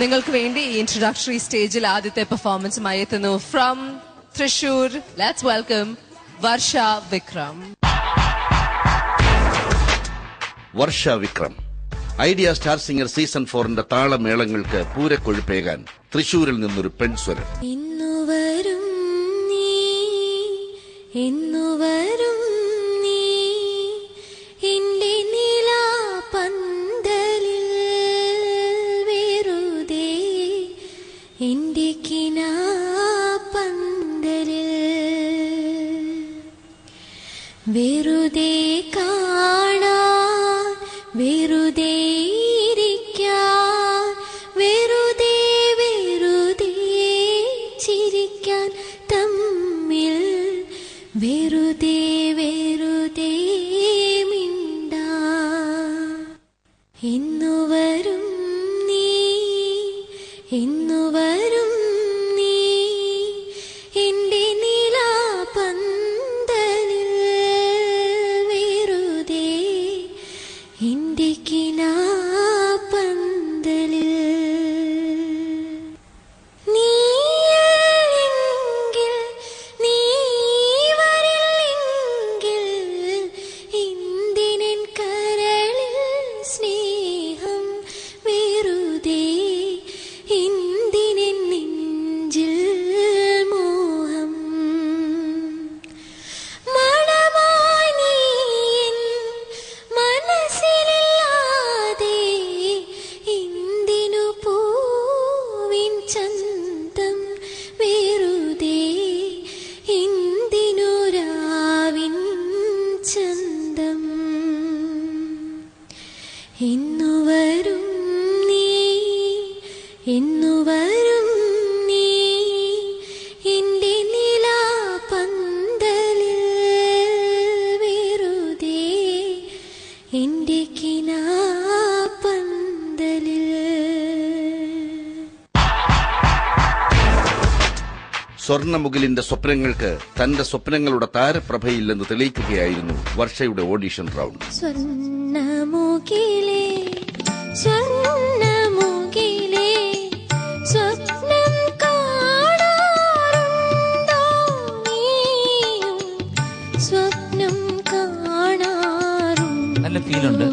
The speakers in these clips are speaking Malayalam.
നിങ്ങൾക്ക് വേണ്ടി ഈ ഇൻട്രൊഡക്ടറി സ്റ്റേജിൽ ആദ്യത്തെ പെർഫോമൻസുമായി എത്തുന്നു from Thrissur. Let's welcome Varsha Vikram. Varsha Vikram Idea star singer season 4ന്റെ താളമേളങ്ങൾക്ക് പൂരക്കൊഴുപ്പേകാൻ തൃശൂരിൽ നിന്നൊരു പെൺസ്വരം. ഇന്നുവരും നീ എന്റെ നിലാപന്തലിൽ വെറുതെ എന്റെ കിനാപന്തലിൽ വെറുതെ കാണാൻ വെറുതെ ഇരിക്കാൻ വെറുതെ ചിരിക്കാൻ തമ്മിൽ വെറുതെ മിണ്ടാൻ. എന്നുവരും നീ എന്റെ നിലാപന്തലിൽ വെറുതെ എന്റെ കിനാപന്തലിൽ. എന്നുവരും നീ എന്റെ നിലാപന്തലിൽ വെറുതെ എന്റെ കിനാപന്തലിൽ. സ്വർണ്ണമുകിലിന്റെ സ്വപ്നങ്ങൾക്ക് തന്റെ സ്വപ്നങ്ങളുടെ താരപ്രഭയില്ലെന്ന് തെളിയിക്കുകയായിരുന്നു വർഷയുടെ ഓഡിഷൻ റൗണ്ട്. സ്വർണ്ണമുകിലേ സ്വർണ്ണമുകിലേ സ്വപ്നം കാണാറുണ്ടോ നീയും സ്വപ്നം കാണാറുണ്ടോ? നല്ല ഫീലുണ്ട്,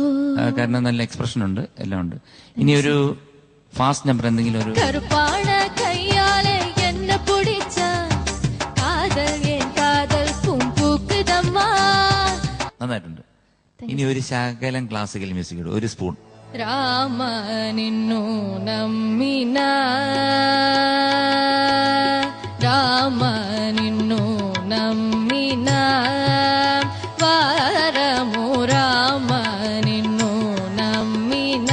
കാരണം നല്ല എക്സ്പ്രഷൻ ഉണ്ട്, എല്ലാം ഉണ്ട്. ഇനി ഒരു ഫാസ്റ്റ് നമ്പർ എന്തെങ്കിലും ഒരു കറുപ്പാണ കയ്യാലെ എന്നെ പിടിച്ച കാതൽ എൻ കാതൽ പൂക്കുതമ്മാ നന്നായിട്ടുണ്ട്. ഇനി ഒരു ശകലം ക്ലാസിക്കൽ മ്യൂസിക് ഇടും, ഒരു സ്പൂൺ. രാമ നിന്നു നമ്മിന രാമ നിന്നു നമ്മിന വാരമു രാമ നിന്നു നമ്മിന.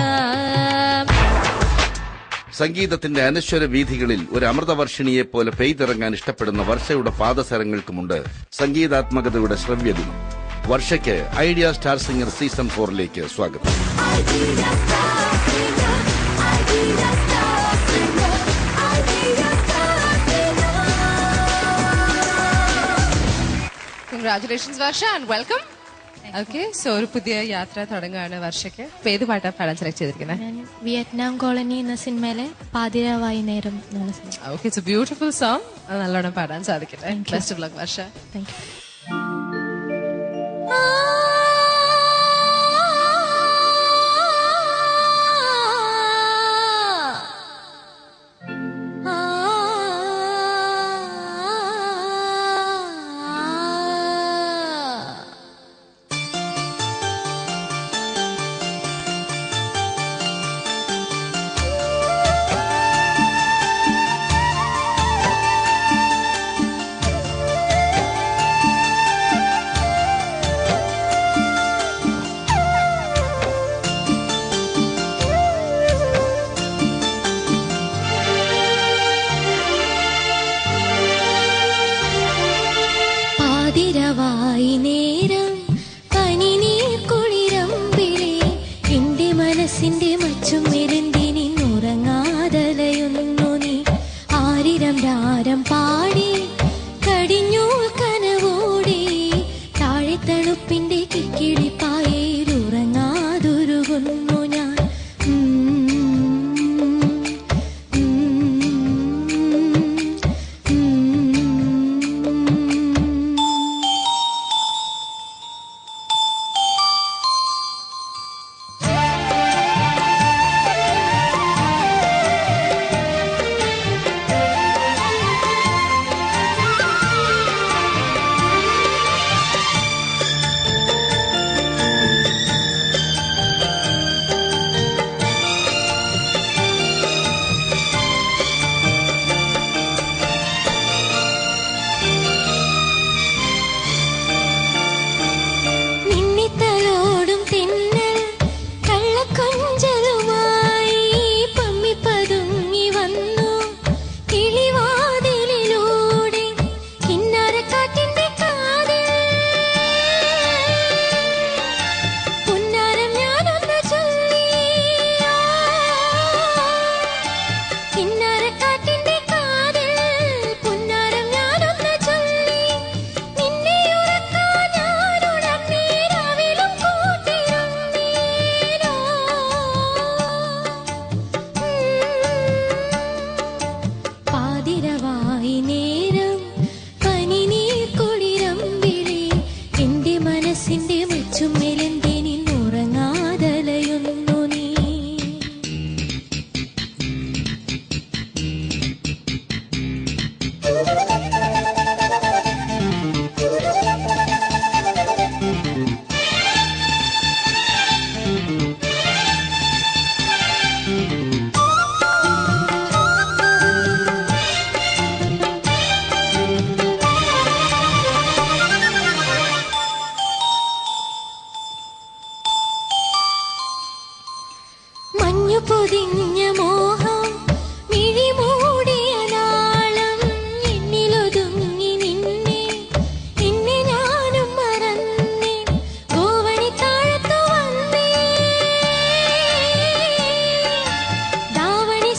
സംഗീതത്തിന്റെ അനശ്വര വീഥികളിൽ ഒരു അമൃതവർഷിണിയെ പോലെ പെയ്തിറങ്ങാൻ ഇഷ്ടപ്പെടുന്ന വർഷയുടെ പാദസരങ്ങൾക്കുമുണ്ട് സംഗീതാത്മകതയുടെ ശ്രവ്യദിനം. വർഷയ്ക്ക് ഐഡിയ സ്റ്റാർ സിംഗർ സീസൺ 4ലേക്ക് സ്വാഗതം. Congratulations Varsha and welcome. Okay, so ഒരു പുതിയ യാത്ര തുടങ്ങുകയാണ് വർഷയ്ക്ക്. ഏത് പാട്ടാണ് പാടാൻ സെലക്ട് ചെയ്തിരിക്കുന്നത്? വിയറ്റ്നാം കോളനി എന്ന സിനിമയിലെ പാതിരാവായി നേരം. Okay, it's A beautiful song. നല്ലോണം പാടാൻ സാധിക്കട്ടെ. Best of luck Varsha. Thank you.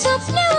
സ്വപ്നം